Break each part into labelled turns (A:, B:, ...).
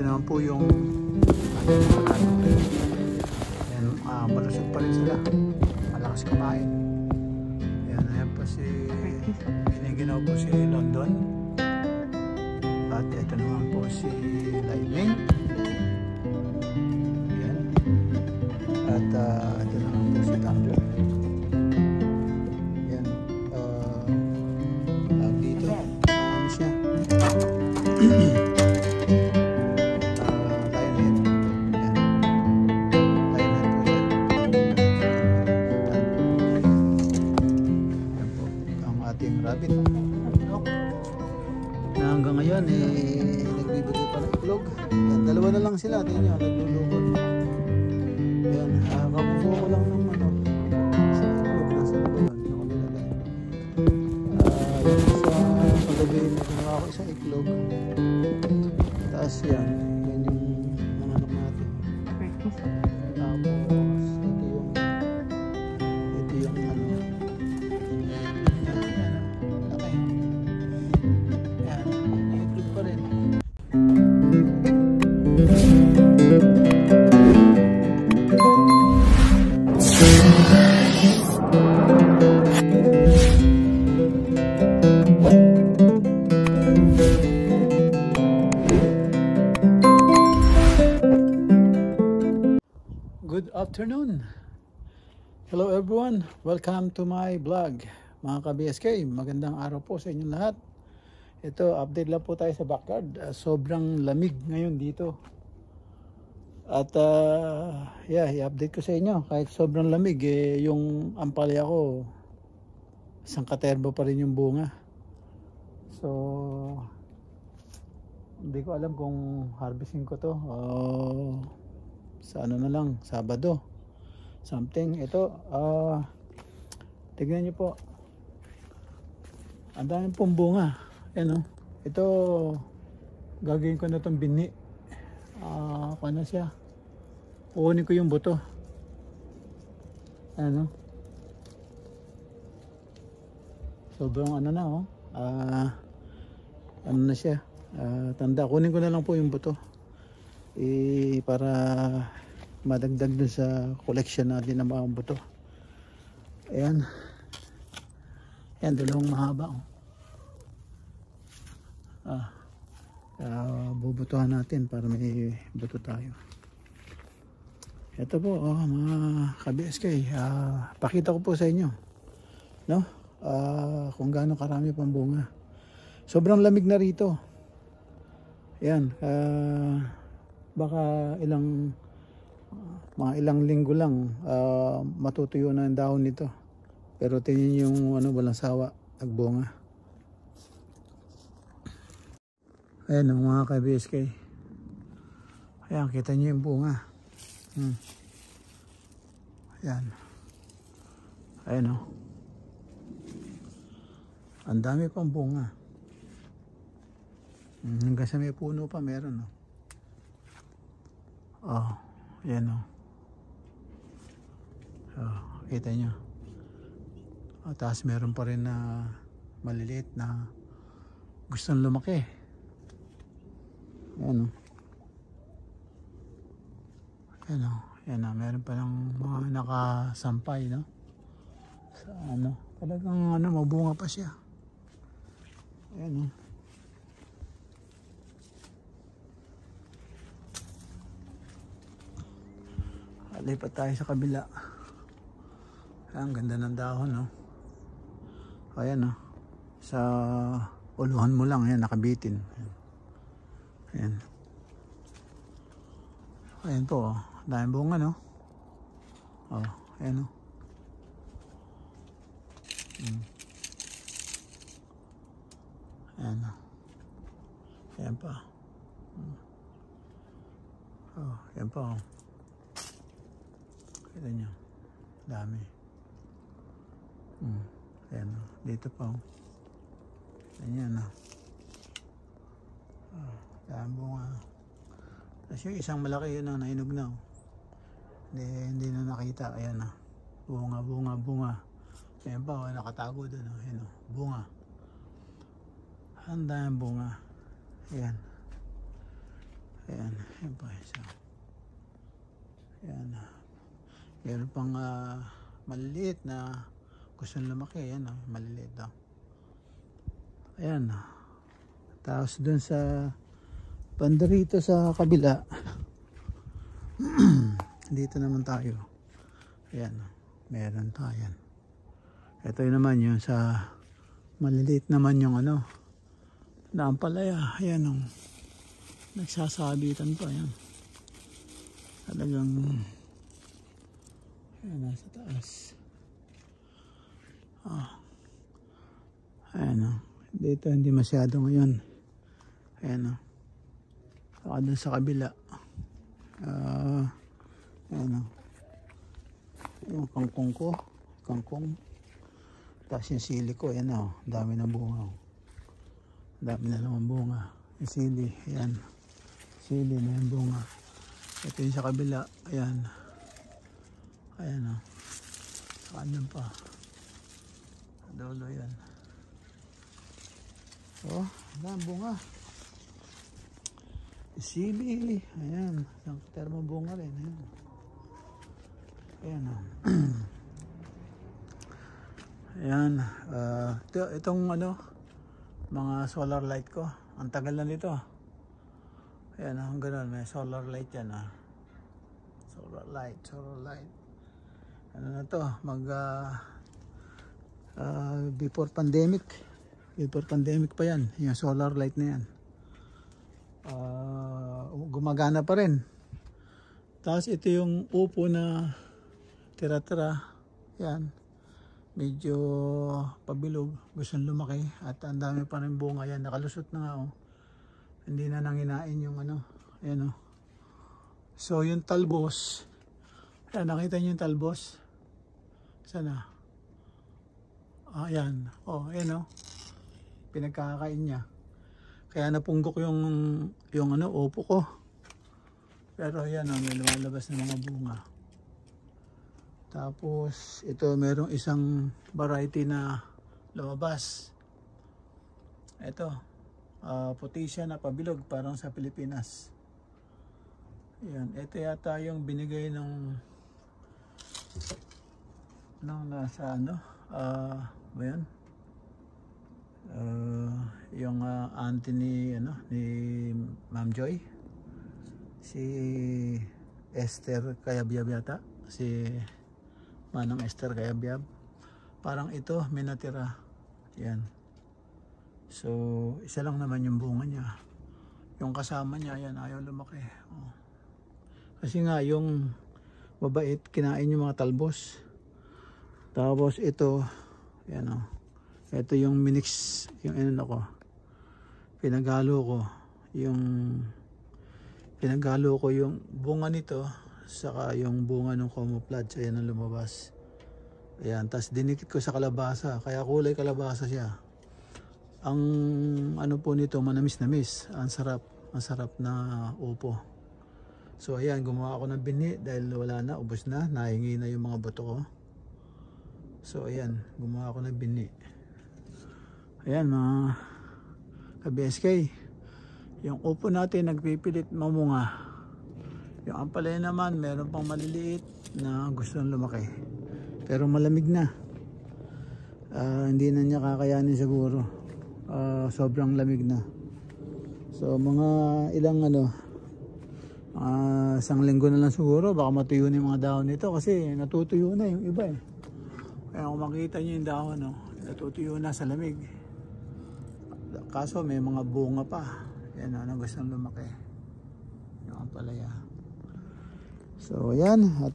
A: ito naman po yung ating mga yan, malusog pa rin sila, malakas kumain. Yan, ayan po si giniginaw po si London, at ito naman po si Lightning. Yan, at ito naman po si Thunder. Yan, dito ano siya, rabbit na hanggang ngayon nagbibigay pa ng itlog. Yan, dalawa na lang sila, tingnan nyo, naglulugod. Yan, kakuha ko lang ng sa itlog, nasa laban ako nilagay. Yung isa paggabi may kinuha ko isang itlog, taas yan yung mga anak natin. Tapos ito yung ano, good afternoon. Hello everyone. Welcome to my vlog. Mga ka-BSK, magandang araw po sa inyong lahat. Ito, update lang po tayo sa backyard. Sobrang lamig ngayon dito. At i-update ko sa inyo. Kahit sobrang lamig, yung ampalaya ko, isang katerbo pa rin yung bunga. So, hindi ko alam kung harvesting ko to sa ano na lang, Sabado something. Ito tignan nyo po, ang dami pong bunga. Ano, ito gagawin ko na itong bini, ano siya, kukunin ko yung buto. Ano, sobrang ano na ano na siya, tanda. Kunin ko na lang po yung buto para madagdag dun sa collection natin ng mga buto. Ayan, ayan, dalawang mahaba. Bubutuhan natin para may buto tayo. Ito po mga ka-BSK, pakita ko po sa inyo, no, kung gaano karami pang bunga. Sobrang lamig na rito. Ayan, baka mga ilang linggo lang matutuyo na ang dahon nito, pero tingin yung ano, walang sawa, nagbunga. Ayan mga ka-BSK, ayan, kita nyo yung bunga. Ayan, ayan ang dami pang bunga. Hanggang sa may puno pa meron. Yan kita nyo. Tapos meron pa rin na maliliit na gustong lumaki. Yan yan meron pa ng mga nakasampay, no, sa ano, talagang ano, mabunga pa siya. Yan lipat tayo sa kabila. Ang ganda ng dahon, no. Ayan, sa uluhan mo lang, ayan, nakabitin. Ayan, ayan po, daming bunga, no. Ayan, ayan, ayan pa. Ayan pa. Kita nyo, dami. Ayan, dito pa. Ayan, dami bunga. Tapos yung isang malaki yun na nainog na. Hindi na nakita. Ayan bunga. Ayan pa, nakatago doon. Ayan, bunga. Ang daming bunga. Ayan. Ayan, yan pa isa. Ayan. Meron pang maliliit na gustong lumaki. Ayan, maliliit daw. Ayan. Tapos dun sa banda rito sa kabila. Dito naman tayo. Ayan. Meron tayo. Ito yun naman yung sa maliliit naman yung ano. Na ampalaya. Ayan. Nagsasabitan pa. Ayan. Talagang ayan, nasa taas. Ayan. Dito hindi masyado ngayon. Ayan. Saka dun sa kabila. Ayan. Yung kangkong ko. Kangkong. Tapos yung sili ko. Ayan. Dami na bunga. Dami na naman bunga. Yung sili. Ayan. Sili na yung bunga. Ito yung sa kabila. Ayan. Ayan. Saka andun pa. Dolo yan. Oh, ayan, bunga. Sili. Ayan. Ang termo bunga rin. Ayan. Ayan. Ayan. Itong ano, mga solar light ko. Ang tagal na nito. Ayan, ang ganun. May solar light yan. Solar light. Ano na to? Before pandemic. Before pandemic pa yan. Yung solar light na yan. Gumagana pa rin. Tapos ito yung upo na tira-tira. Yan. Medyo pabilog. Gustong lumaki. At ang dami pa rin bunga yan. Nakalusot na nga. Hindi na nanginain yung ano. Ayan. So yung talbos. Ayan, nakita nyo yung talbos? Sana? Ayan. Ayan. Pinagkakain niya. Kaya napunggok yung ano, upo ko. Pero ayan, may lumalabas na mga bunga. Tapos ito merong isang variety na lumabas. Ito, puti siya na pabilog, parang sa Pilipinas. Ayan, ito yata yung binigay ng nasa ano, ba yan? Yung auntie ni Ma'am Joy, si Esther Kayabyab yata, si Manang Esther Kayabyab. Parang ito may natira. Yan. So isa lang naman yung bunga niya. Yung kasama niya yan ayaw lumaki. Kasi nga yung mabait kinain yung mga talbos. Tapos ito yan. Ito yung minix, yung ko. Pinagalo ko yung bunga nito saka yung bunga ng camouflage. Ayan ang lumabas. Ayan, tas dinikit ko sa kalabasa, kaya kulay kalabasa siya. Ang ano po nito, manamis-namis. Ang sarap na upo. So ayan, gumawa ako ng bini dahil wala na, ubos na, nahingi na yung mga buto ko. So ayan, gumawa ako ng bini. Ayan mga ka-BSK, yung upo natin nagpipilit mamunga. Yung ampalaya naman meron pang maliliit na gustong lumaki, pero malamig na. Hindi na niya kakayanin siguro. Sobrang lamig na. So mga ilang isang linggo na lang siguro baka matuyo na yung mga dahon nito, kasi natutuyo na yung iba Kaya kung makita nyo yung dahon natutuyo na sa lamig. Kaso may mga bunga pa. Yan na gustong lumaki. Yung ampalaya. So yan. At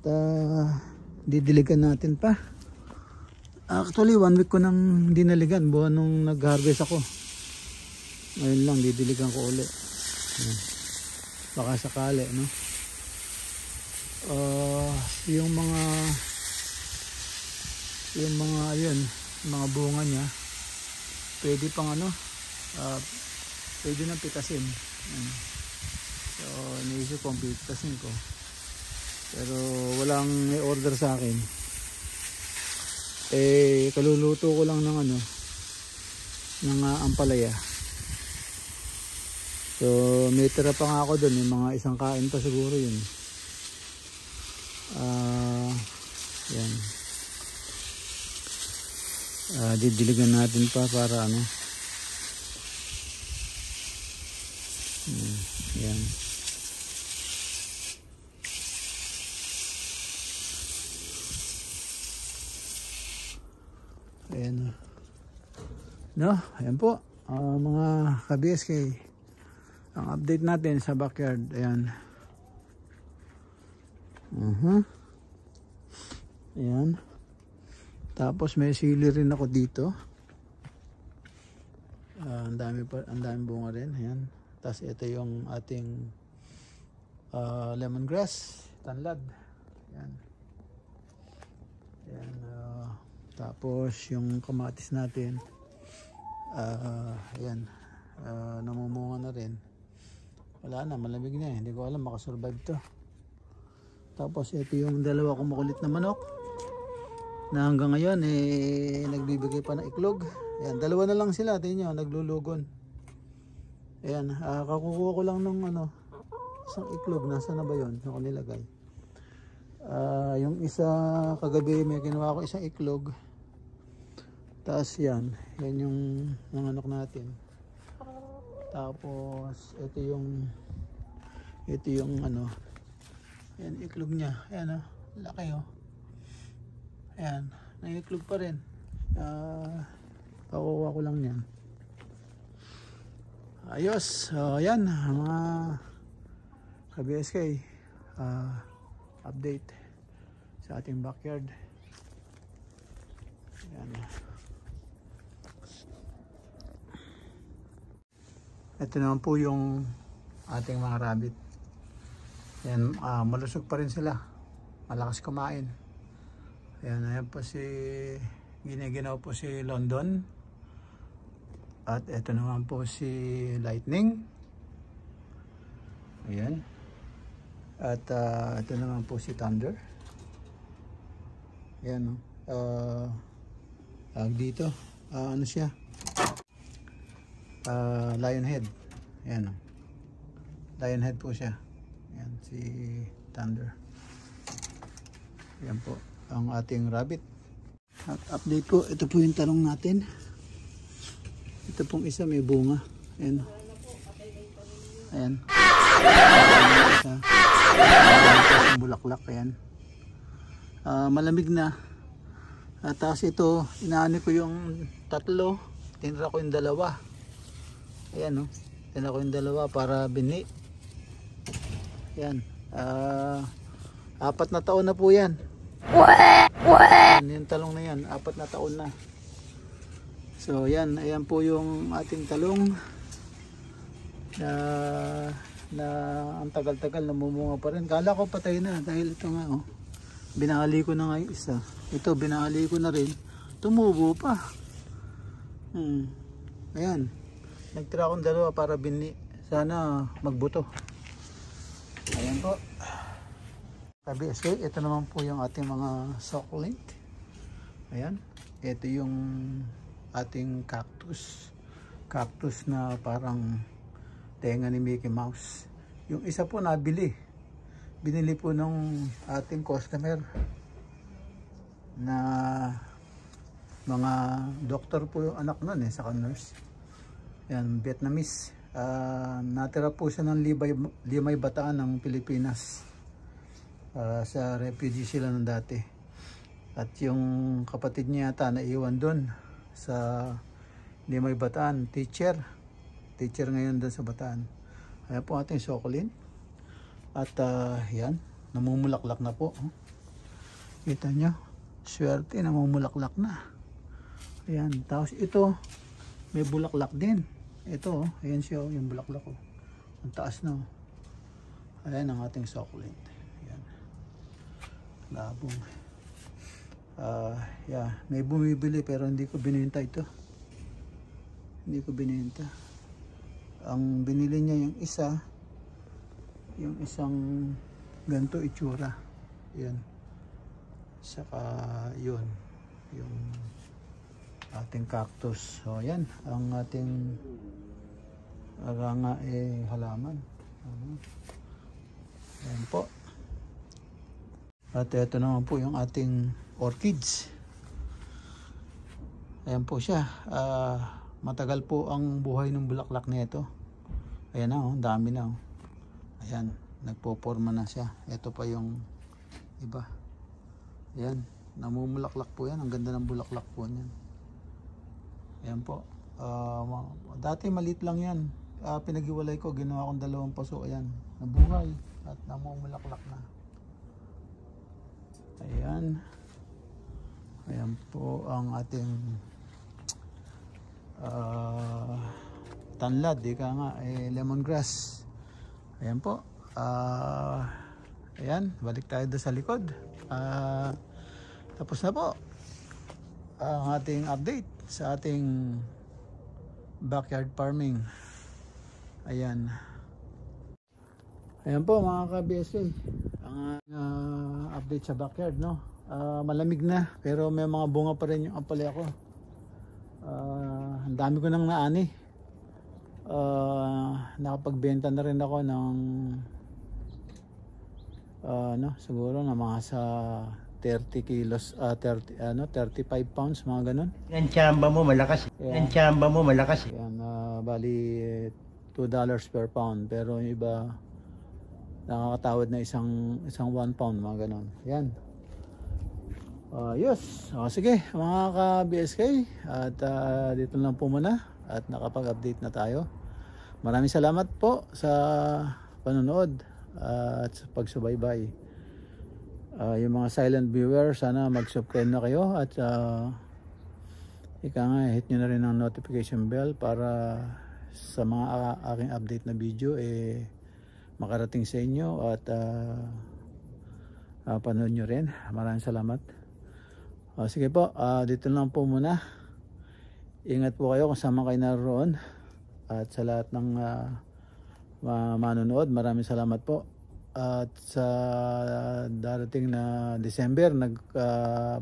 A: didiligan natin pa. Actually 1 week ko nang dinaligan. Buwan nung nag-harvest ako. Ngayon lang didiligan ko ulit. Baka sakali yung mga bunga niya pwede pang pwede nang pitasin. So iniisip kong pitasin ko, pero walang may order sa akin. Kaluluto ko lang ng ampalaya. So may tira pa nga ako doon, yung mga isang kain pa siguro yun. Yan. Didiligan natin pa para ano. Yan. Ayan. No, ayan po. Mga ka-BSK, ang update natin sa backyard. Ayan. Ayan. Tapos may sili rin ako dito. Ang dami bunga rin. Ayan. Tapos ito yung ating lemongrass, tanlad. Ayan. Ayan. Tapos yung kamatis natin. Ayan. Namumunga na rin. Wala na, malamig na eh. Hindi ko alam makasurvive to. Tapos ito yung dalawa kong makulit na manok na hanggang ngayon nagbibigay pa ng iklog. Ayan, dalawa na lang sila, tingnan nyo, naglulugon. Ayan, kakukuha ko lang ng isang iklog. Nasaan na ba yun? Ako nilagay. Yung isa kagabi may kinuha ko isang iklog. Tapos yan yung mga anak natin. Tapos ito yung yan, iklog niya. Ayan laki ayan, naiklog pa rin. Pakukuha ko lang yan. Ayos. Ayan mga ka-BSK, update sa ating backyard. Ayan. Ito naman po yung ating mga rabbit. Ayan, malusog pa rin sila. Malakas kumain. Ayan po giniginaw po si London. At ito naman po si Lightning. Ayan. At ito naman po si Thunder. Ayan. Dito. Ano siya? Lionhead. Ayan. Lionhead po siya. Ayan si Thunder. Ayan po ang ating rabbit. At update po, ito po yung talong natin. Ito pong isa may bunga. Ayan. Ayan. Isa. Ayan. Bulaklak. Ayan. Malamig na. At tapos ito, inaani ko yung tatlo. Tinira ko yung dalawa. Ayan tinira ko yung dalawa para bini. Ayan. 4 na taon na po yan. Yung talong na yan, 4 na taon na. So yan, ayan po yung ating talong na ang tagal-tagal namumunga pa rin. Kala ko patay na dahil ito nga binali ko na nga yung isa. Ito binali ko na rin, tumubo pa. Ayan, nagtira akong dalawa para bini, sana magbuto. Ayan po. Ito naman po yung ating mga succulent. Ayan. Ito yung ating cactus. Cactus na parang tenga ni Mickey Mouse. Yung isa po nabili. Binili po ng ating customer na mga doktor po yung anak nun saka nurse. Ayan, Vietnamese. Natira po siya ng Limay Bataan ng Pilipinas. Sa refugee sila nung dati. At yung kapatid niya yata naiwan doon sa Limay Bataan, teacher ngayon doon sa Bataan. Ayan po ating succulent. At yan, namumulaklak na po. Kita nyo, swerte, namumulaklak na. Ayan, tapos ito may bulaklak din. Ito ayan siya yung bulaklak ang taas na. Ayan ang ating succulent. Ayan, labong. Yeah, may bumibili pero hindi ko binenta ito. Hindi ko binenta. Ang binili niya yung isa, yung isang ganito itsura. Yan. Saka yun, yung ating cactus. So yan ang ating Para nga halaman. Ayan po. At ito naman po yung ating orchids. Ayan po siya. Matagal po ang buhay ng bulaklak nito. Ayan na, dami na. Ayan, nagpo-forma na siya. Ito pa yung iba. Ayan, namumulaklak po yan. Ang ganda ng bulaklak po niyan. Ayan po. Dati maliit lang yan. Pinag-iwalay ko, ginawa kong 2 paso. Ayan, nabuhay at namumulaklak na. Ayan. Ayan po ang ating tanlad, lemongrass. Ayan po. Ayan, balik tayo doon sa likod. Tapos na po ang ating update sa ating backyard farming. Ayan. Ayan po mga ka-BSK, ang update sa backyard, no? Malamig na pero may mga bunga pa rin yung ampalaya ko. Ang dami ko nang naani. Nakapagbenta na rin ako ng siguro na mga sa 30 kilos, 35 pounds, mga ganun.
B: Yan tsamba mo malakas. Yan tsamba mo malakas.
A: Yan, bali $2 per pound, pero yung iba nakakatawad na isang 1 pound, mga ganun. Yan. Yes. Sige mga ka-BSK, at dito lang po muna at nakapag-update na tayo. Maraming salamat po sa panonood at sa pagsubaybay. Yung mga silent viewers, sana mag-subscribe na kayo at hit nyo na rin ang notification bell para sa mga aking update na video makarating sa inyo at panood nyo rin. Maraming salamat. Sige po, dito lang po muna. Ingat po kayo kung saan kayo naroon, at sa lahat ng manonood, maraming salamat po. At sa darating na December,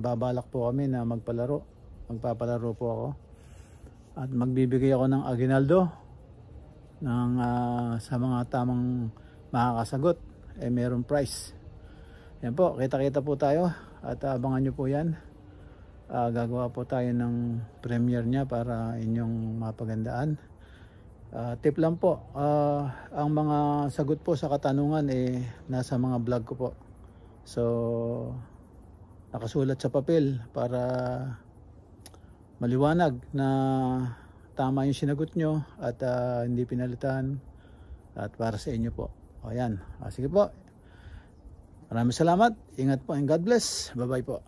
A: babalak po kami na magpapalaro po ako, at magbibigay ako ng aguinaldo sa mga tamang makakasagot, mayroong prize. Yan po, kita-kita po tayo at abangan nyo po yan. Gagawa po tayo ng premiere nya para inyong mapagandaan. Tip lang po, ang mga sagot po sa katanungan nasa mga vlog ko po. So nakasulat sa papel para maliwanag na tama yung sinagot nyo at hindi pinalitan, at para sa inyo po. Ayan. Sige po. Maraming salamat. Ingat po and God bless. Bye bye po.